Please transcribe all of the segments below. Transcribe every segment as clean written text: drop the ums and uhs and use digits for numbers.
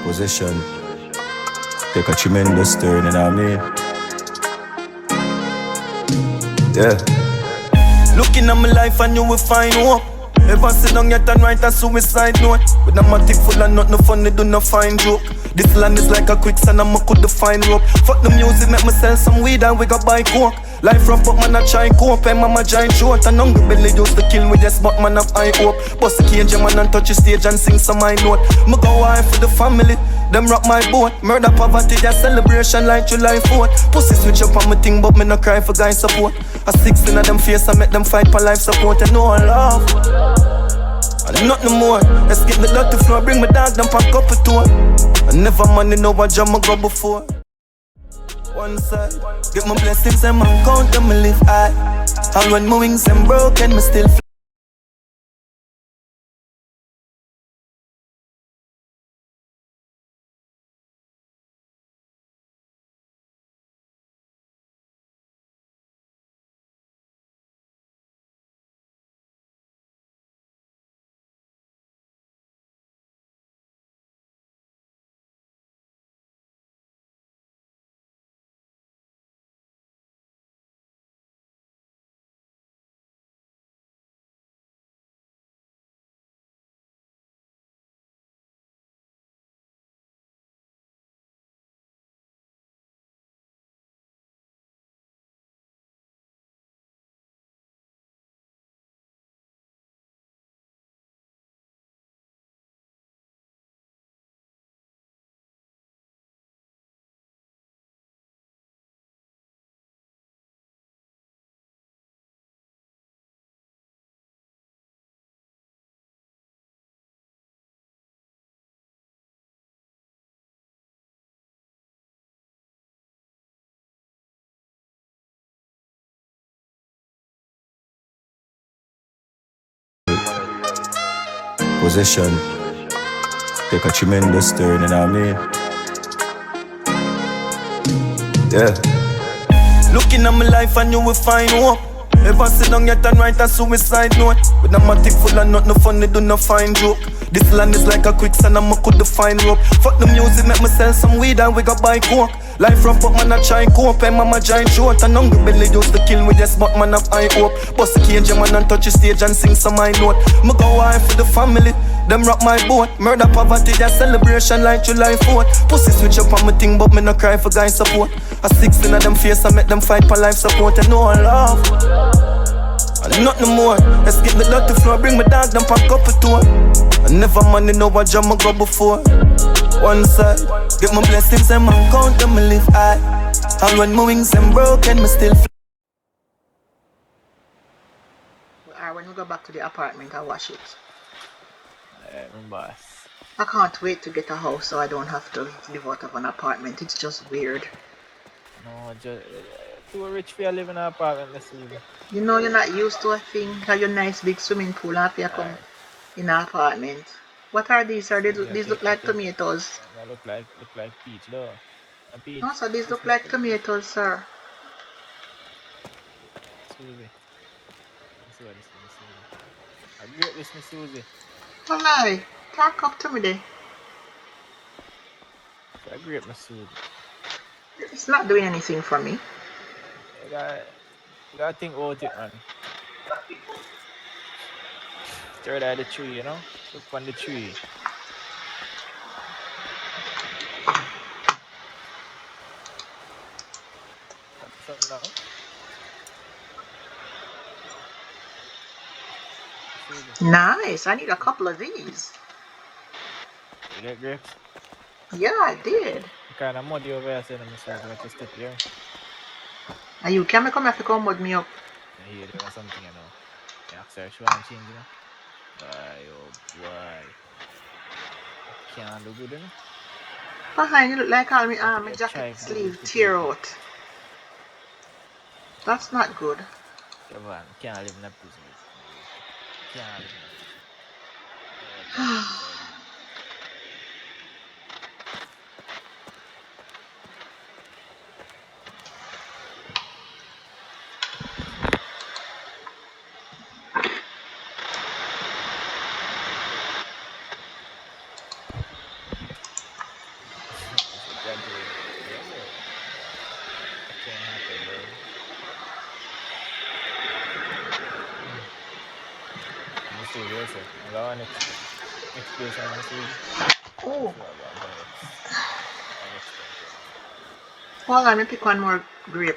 Position take a tremendous turn, you know what I mean? Yeah. Looking at my life and you will find hope. Ever sit down yet and write a suicide note? With a matic full of nothing funny, do not find joke. This land is like a quicksand and I could find rope. Fuck the music, make me sell some weed and we got buy coke. Life rough but man I try cope, and mama giant short. And hungry belly used to kill with yes but man have high hope. Bust the cage man and touch the stage and sing some high note. Me go high for the family, them rock my boat. Murder poverty, their celebration like July 4th. Pussy switch up on my thing but me no cry for guy support. A 16 of them face I make them fight for life support. And no love and nothing more. Let's get the dirty floor, bring my dog, them pack up a tour. I never money know what jam I go before. One side, get my blessings and man count them, me live high. And when my wings and broken, me still fly. Position take a tremendous turn, you know what I mean? Yeah. Looking at my life and you will find hope. Ever sit down yet and write a suicide note? With a matic full of nothing funny, do not find joke. This land is like a quicksand and I could find rope. Fuck the music, make me sell some weed and we got buy coke. Life rough but man I try cope, and mama giant short. And hungry belly used to kill with yes but man have high hope. Bust the cage man and touch the stage and sing some high note. Me go high for the family, them rock my boat. Murder poverty, their celebration like July 4th. Pussy switch up on my thing but me no cry for guy support. A 16 of them face I make them fight for life support. And no love and nothing more. Let's get the dirty floor, bring my dog, them pack up a tour. I never money know what jam I go before. One side, get my blessings and man count them, me live high. And when my wings and broken, me still fly. When we go back to the apartment, I'll wash it. Remember. I can't wait to get a house so I don't have to live out of an apartment. It's just weird. No, just too rich for you live in an apartment, let's see. You know you're not used to a thing. Have your nice big swimming pool after you come in an apartment. What are these? These look like tomatoes. They look like peach, though. A peach. No, so these look like tomatoes, sir. Susie. I great this, Miss Susie. Oh my, talk up to me there. I great, Miss Susie. It's not doing anything for me. You gotta think about it, man. Third eye the tree, you know? Look on the tree. Something now. Nice, I need a couple of these. You get grapes? Yeah, I did. What kind of mud you over here saying, Miss Susie? What you step here? Are you can come have to come with me up? I hear there was something, you know. Yeah, sir, she want to change, you know? Boy, oh boy. Can't do good, you know? Behind you look like all my jacket sleeve tear out. That's not good. Come on, can't live in a prison. Can't live in a prison. one next place on Miss Susie. Oh, So I got next time. hold on, let me pick one more grape.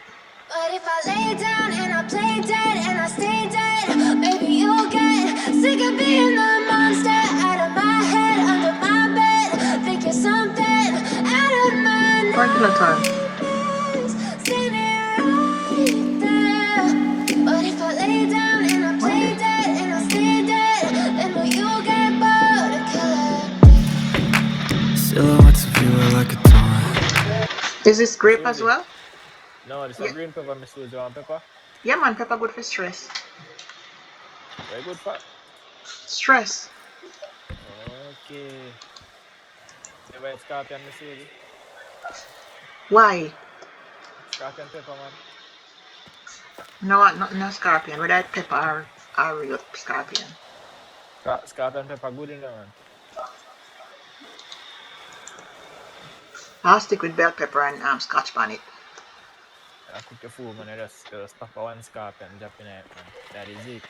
But if I lay down and I play dead and I stay dead, maybe you'll get sick of being the monster out of my head, under my bed. Think you're something out of my Continental. nightmares. See me right there. But if I lay down and I play dead and I stay dead, then will you get bored of killing? Silhouettes of you are like a taunt. Is this grape as Susie. well? No, this is Yeah. a green pepper, Miss Susie. You want pepper? Yeah, man, pepper good for stress. Very good for. Stress. Okay. You buy scorpion, Miss Susie. Why? Scorpion pepper, man. No, no scorpion. Whether it's pepper or real scorpion. Scorpion pepper good in there, man. I'll stick with bell pepper and scotch bonnet. I cook your food, man. I just pop one scorpion, drop in it, man. That is it.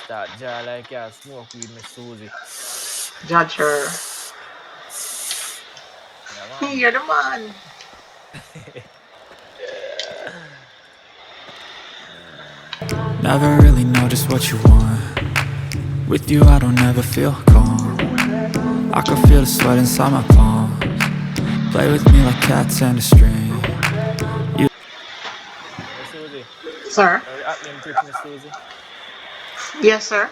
Start jar like you smoke weed, Miss Susie. Judger. Yeah, man. You're the man. Never really know just what you want. With you I don't ever feel calm. I can feel the sweat inside my palm. Play with me like cats and a string. Miss Susie. Sir? Are you at name Twitch, Miss Susie? Yes, sir.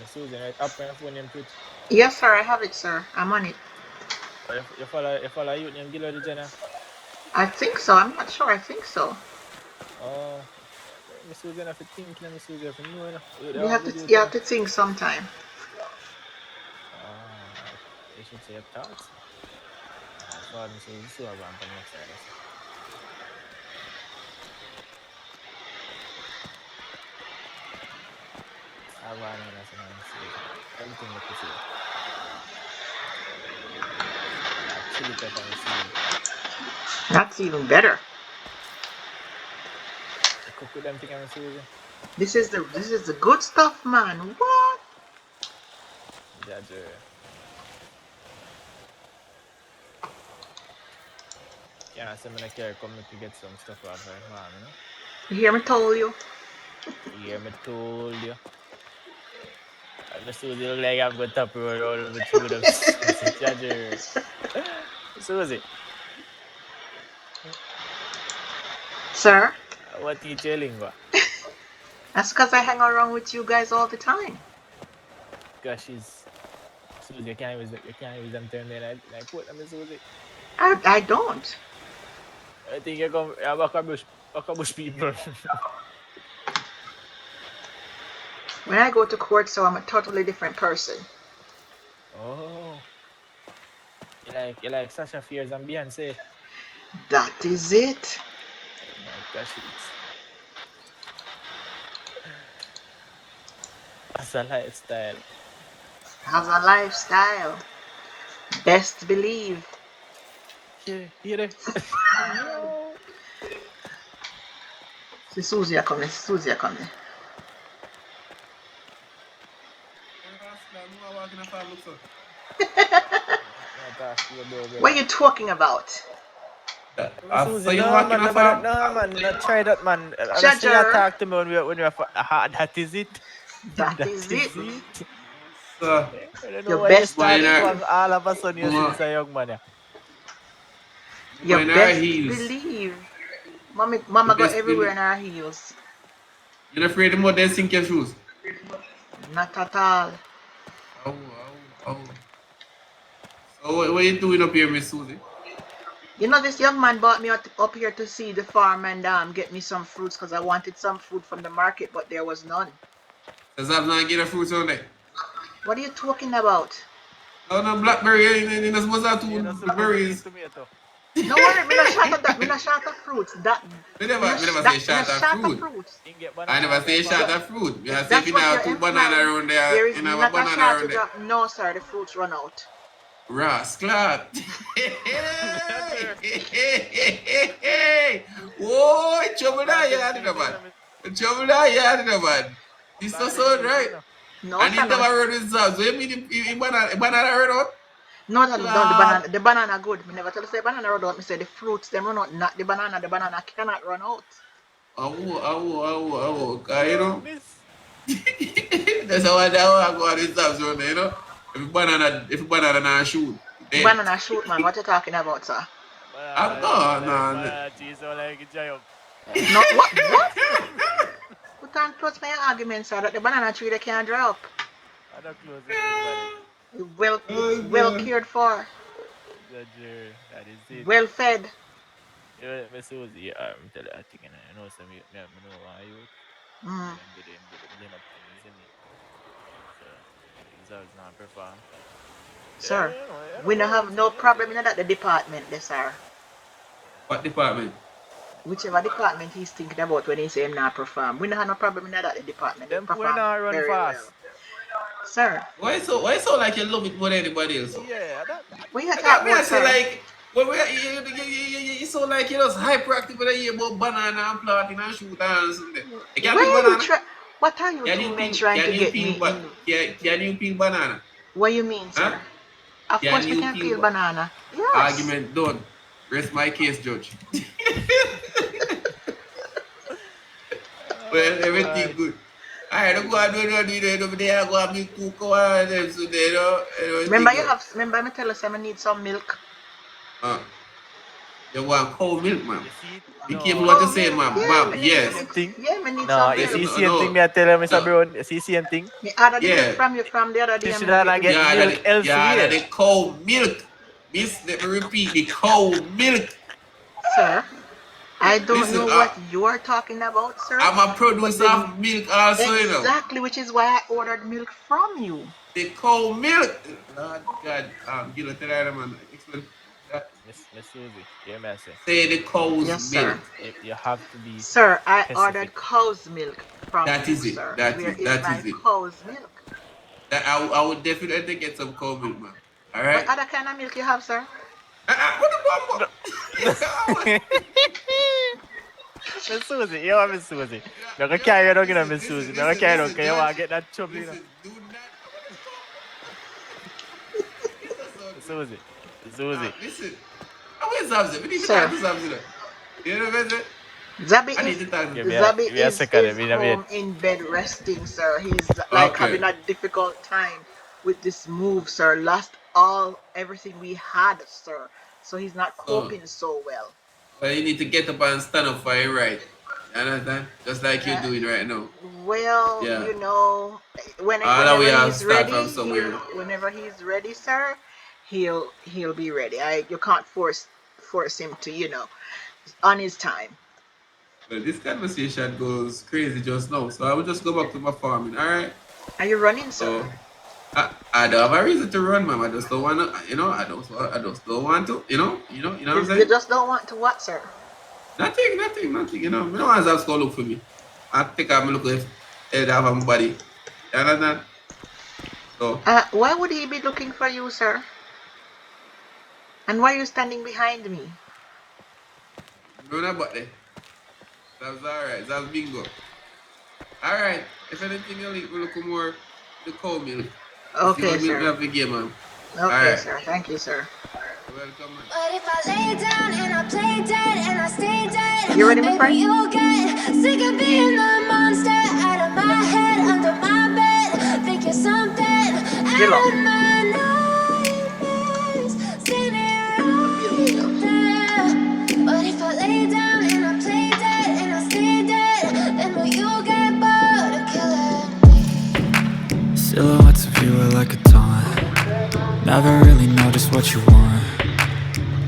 Miss Susie, right? Up on your phone name Twitch. Yes, sir. I have it, sir. I'm on it. You follow you name Gillo the Jenna? I think so. I'm not sure. I think so. Oh, Miss Susie, if you think, Miss Susie, if you know, You have to think sometime. You should say your thoughts. So Miss Susie, so I'm going to next side. I want to everything that you see. Chili pepper, Miss Susie. That's even better. You cook with them thing, Miss Susie. This is the good stuff, man. What? Judge. Yeah, so I'm gonna come to get some stuff out of her, man, you know? You hear me told you? Yeah, me told you. Miss Susie look like I've got top road all over through them. Judge. Susie, Sir? what are you telling me? That's because I hang around with you guys all the time. Because she's Susie, you can't use them turn there like what, Miss Susie? I don't. I think you come Bush people. When I go to court, so I'm a totally different person. Oh. You like Sasha Fierce and Beyonce? That is it. Gosh, that's a lifestyle. Has a lifestyle. Best believe. Hear it? See Susie coming. Susie coming. What are you talking about? Susie, no, man, not try that, man. Honestly, you talk to me when you're that is it. That is it. I don't know Your why you best start believe. all of a sudden you since a young man. Your best believe. Mama go everywhere in her heels. You're not afraid the mud then sink your shoes? Not at all. Oh. So what you doing up here, Miss Susie? You know, this young man brought me up here to see the farm and get me some fruits because I wanted some fruit from the market, but there was none. Does that not get a fruit on there? What are you talking about? No, blackberry, you're not supposed to have two berries. No worry, me not shot of that. Me not shot of fruits. Me never say shot of fruit. I never say shot of fruit. You say if you have two banana around there, you have a banana around there. No, sir, the fruits run out. Rascal. Whoa, trouble there, you had it, man. The trouble that you had, man. This is so right. No, And he sir, never no. run with Zabs. So you mean the banana run out? No, no, Lord. the banana good. Me never tell you say banana run out. Me say the fruits them run out, not the banana. The banana cannot run out. Cause, you know, that's how I go on this Zabs run, you know. If a banana not shoot, The dead. banana shoot, man. What you talking about, sir? No. Cheese all like a giant. No, what? What? We can't close my argument, sir. That the banana tree they can't dry up. I don't close it. Well cared for, That is it. well fed. Yeah, Miss Susie, I'm telling you, I think I know some me know why you Mm. do them blame up things in it. So results not perform. Sir, Yeah, we don't have no problem in that the department, there, sir. What department? Whichever department he's thinking about when he say him not perform. We don't have no problem in that the department. They them perform not run very fast. well. Sir, Why so like you love it more than anybody else? Yeah, we have I talk mean, I about, say sir. like, when you so like you just hyperactive when you hear about banana and planting and shoot and something. You can't peel Where you banana. try? What are you Can two you men peel? trying to Can you get peel? me in? Can you peel banana? What you mean, sir? Huh? Of Can course we you can peel peel banana. Yes. Argument done. Rest my case, judge. Well, everything good. Alright, go and do it over there. Go and make cocoa and them so they know. Remember me tell us I need some milk. You want cold milk, man. You see, Be no, careful what you Cold say, milk. man. Yeah, Ma'am, me need yes. some milk. thing. Yeah, me need No, some you milk. see No, same no. thing me I tell you, Mr. No. Brown. You see same thing. Me order the Yeah. milk from you from the other day. You and should me have give not it get to Yeah, milk elsewhere. that the cold milk. Miss, let me repeat, the cold milk. Sir, I don't Listen, know what you are talking about, sir. I'm a but producer then of milk also, you know. exactly, which is why I ordered milk from you. The cold milk. Lord God, give it to that man. Explain that. Miss Susie, hear me I say. Say the cow's Yes, sir. milk. You have to be Sir, I specific. ordered cow's milk from That you, is it. sir. That Where is- is that my is it. cow's milk? That I would definitely get some cold milk, man. All right. What other kind of milk you have, sir? What the bomb? Miss Susie, you are Miss Susie. No, I carry on, you know, Miss Susie. No, I carry on, because you want to get that trouble, you know. Listen, do not. Miss Susie. Miss Susie. Listen. Where's Zabzi? We need to Sir. talk to Zabzi now. You know what I'm saying? Zabi I need is to talk to Give him. me a Zabi is second, let me home in bed resting, sir. He's like Okay. having a difficult time with this move, sir. Lost everything we had, sir. So he's not coping so well. Well, you need to get up and stand up for your right. You understand? Just like you're doing right now. Well, Yeah. you know, All we whenever have he's start ready, from somewhere. whenever he's ready, sir, he'll be ready. You can't force him to, on his time. Well, this conversation goes crazy just now, so I will just go back to my farming. All right. Are you running, sir? So I don't have a reason to run, man. I just don't want to. I just don't want to. You know what I'm You saying? just don't want to what, sir? Nothing. You know, no one's else going to look for me. I think I'm looking if they have a body. You understand? So Why would he be looking for you, sir? And why are you standing behind me? no, about that. That's all right. That's bingo. All right. If anything, you'll look more the cow milk. Okay, If you want milk, we sir. have the game, man. Okay, Alright. sir. Thank you, sir. Welcome, man. But if I lay down and I play dead and I stay dead, You ready, my maybe friend? you'll get sick of being the monster out of my head, under my bed. Think you're something Get out up. of my nightmares. Seen it right there. But if I lay down and I play dead and I stay dead, then will you get bored of killing me? Silhouettes of you are like a taunt. Never really know just what you want.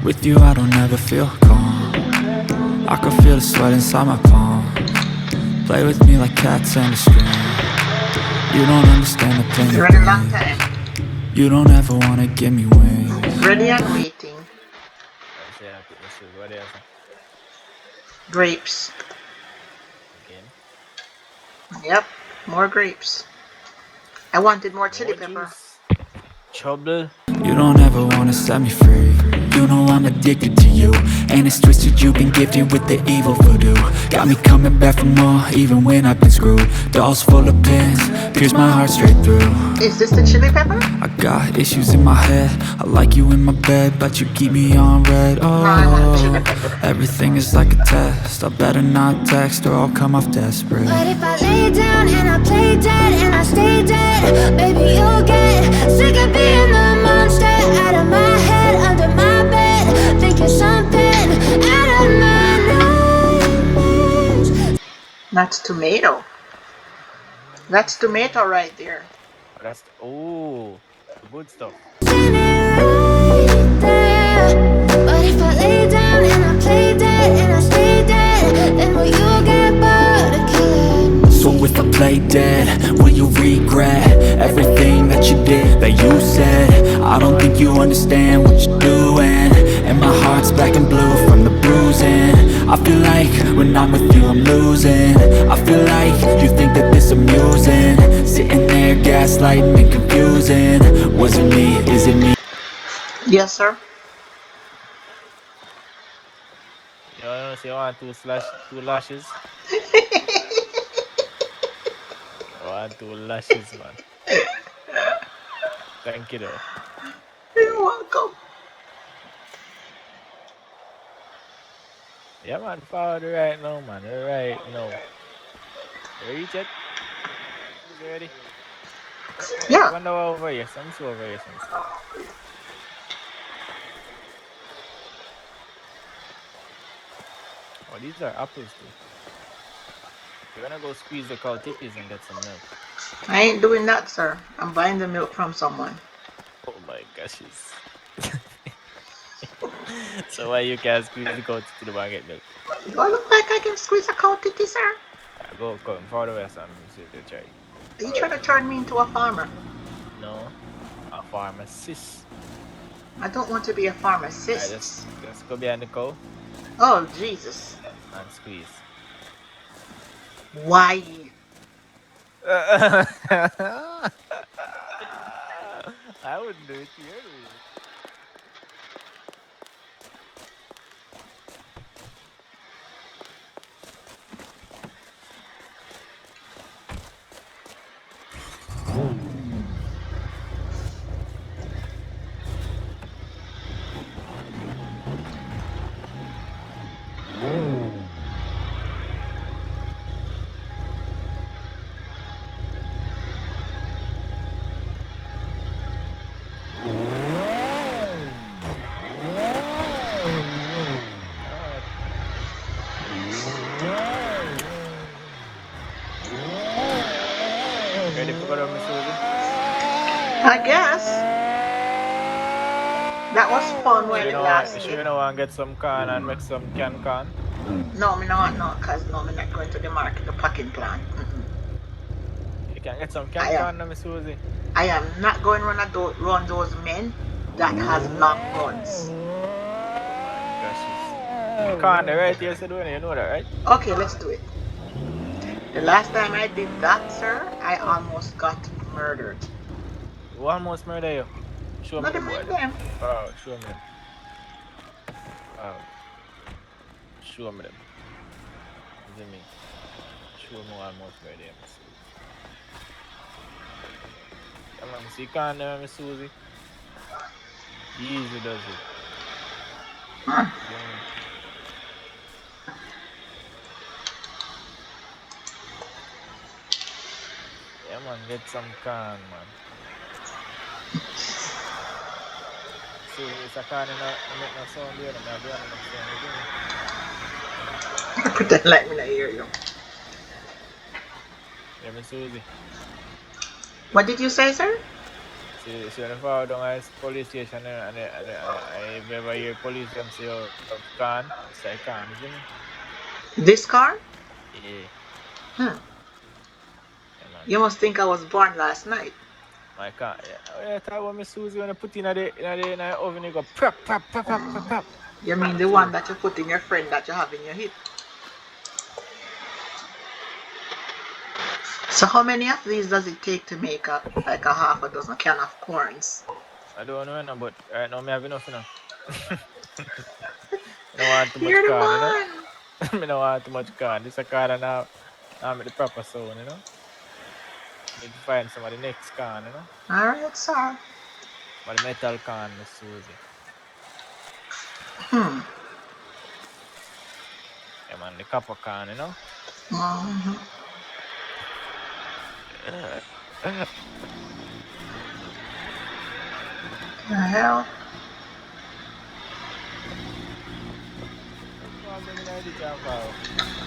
With you I don't ever feel calm. I can feel the sweat inside my palm. Play with me like cats and a string. You don't understand the pain You of ready a long pain. time. You don't ever wanna give me wings. Ready and waiting. What else? Grapes. Again. Yep. More grapes. I wanted more chili pepper. Trouble. You don't ever wanna set me free. You know I'm addicted to you. And it's twisted, you've been gifted with the evil voodoo. Got me coming back for more, even when I've been screwed. Dolls full of pins, pierce my heart straight through. Is this the chili pepper? I got issues in my head, I like you in my bed, but you keep me on red. I want chili Oh, pepper. everything is like a test, I better not text or I'll come off desperate. But if I lay down and I play dead and I stay dead, baby, you'll get sick of being the monster out of my head, under my bed, thinking something out of my nightmares. That's tomato. That's tomato right there. That's oh, good stuff. Seen it right there. But if I lay down and I play dead and I stay dead, then will you get bored of killing? So if I play dead, will you regret everything that you did, that you said? I don't think you understand what you're doing, and my heart's black and blue from the bruising. I feel like when I'm with you I'm losing. I feel like you think that this amusing, sitting there gaslighting and confusing. Was it me, is it me? Yes, sir. You know, so you want two lashes? I want 2 lashes, man. Thank you, though. You're welcome. Yeah, man, forward right now, man. Right now. You reach it? You ready? Yeah. Wonder what over here. Some over here. Some. Oh, these are apples, too. You're gonna go squeeze the cow titties and get some milk. I ain't doing that, sir. I'm buying the milk from someone. Oh my gosh. So why you can't squeeze the cow titty to get milk? Do I look like I can squeeze a cow titty, sir? Go come far away, son. See if they try. Are you trying to turn me into a farmer? No, a pharmacist. I don't want to be a Alright, pharmacist. just go behind the cow Oh, Jesus. and squeeze. Why? I wouldn't do it to you. Ready for go Miss Susie? I guess. That was fun when it You lasted. know, want to get some corn and make some can corn? No, me not, no, because no, me not going to the market, the packing plant. You can get some I can am. corn, now, Miss Susie. I am not going run those men that has long guns. Gosh, corn, the right here, so doing it, you know that, right? Okay, let's do it. The last time I did that, sir, I almost got murdered. You almost murder you. Show me Not the the boy. them. Oh, show me them. Oh, show me them. Is it me? Show me almost murder you, Miss Susie. Come on, see corn there, Miss Susie. Easy does it. Huh. Yeah, man, get some corn, man. See, it's a corn and make no sound there, and I'll do it. Pretend like me not hear you. Yeah, Miss Susie. What did you say, sir? See, when I fall down at the police station and I ever hear police them say, oh, corn, it's like corn, isn't it? This car? Yeah. Hmm. Yeah, man. You must think I was born last night. My car, yeah. Oh, yeah, talk about Miss Susie when I put in the oven, you go prop, prop, prop, prop, prop, prop. You mean the one that you put in your friend that you have in your hip? So how many of these does it take to make like a half a dozen can of corns? I don't know, no, but right now I have enough, you know. You know want too much You're the corn, you man. know? I don't want too much corn. This a corn now. I'm at the proper zone, you know? Need to find some of the next corn, you know? Alright, sir. But the metal corn is Susie. Hmm. Yeah, man, the copper corn, you know? Mm-hmm. The hell?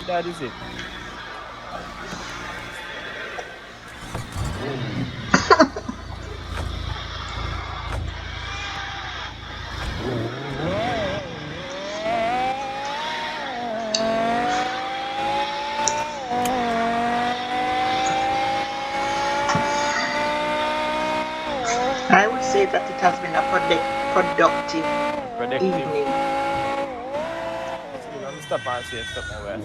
That is it. I would say that it has been a productive Predictive. evening. Let me stop and say stop my way.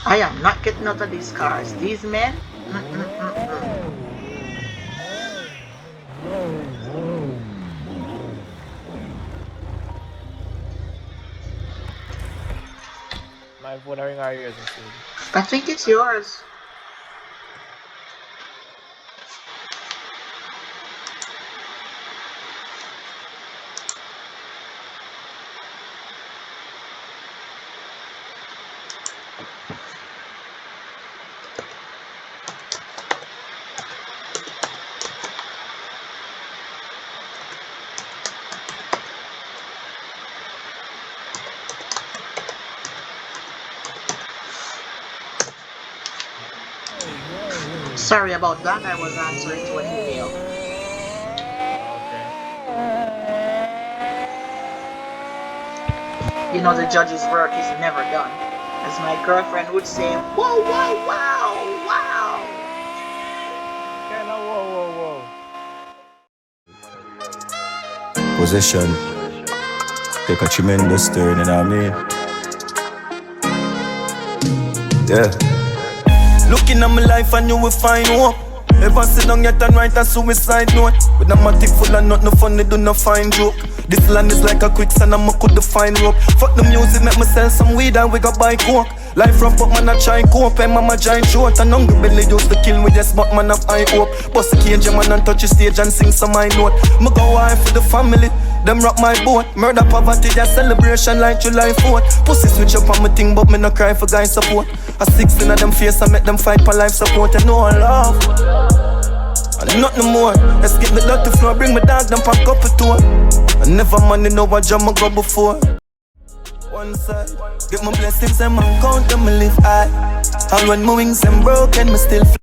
I am not getting out of these cars. These men? My phone ring our ears and see. I think it's yours. Sorry about that. I was answering to an email. Okay. You know, the judge's work is never done. As my girlfriend would say, whoa, whoa, wow, wow. Okay, now whoa. Possession. Take a tremendous turn, you know what I mean? Yeah. Looking at my life and you will find hope. Ever sit down yet and write a suicide note. With a matic full of nothing funny, do not find joke. This land is like a quicksand and I could find rope. Fuck the music, make me sell some weed and we got buy coke. Life rough but man I try cope and mama giant short. And hungry belly used to kill me just but man have high hope. Bust the cage man and touch the stage and sing some high note. Me go wife for the family, them rock my boat. Murder poverty, just celebration like July 4th. Pussy switch up on my thing but me no cry for guy support. A 16 of them face I make them fight for life support. And no love and nothing more. Let's get the dirty floor, bring my dog them pack up a tour. I never money know what jam I go before. One side, get my blessings and my count and me live high. And when my wings them broken, me still fly.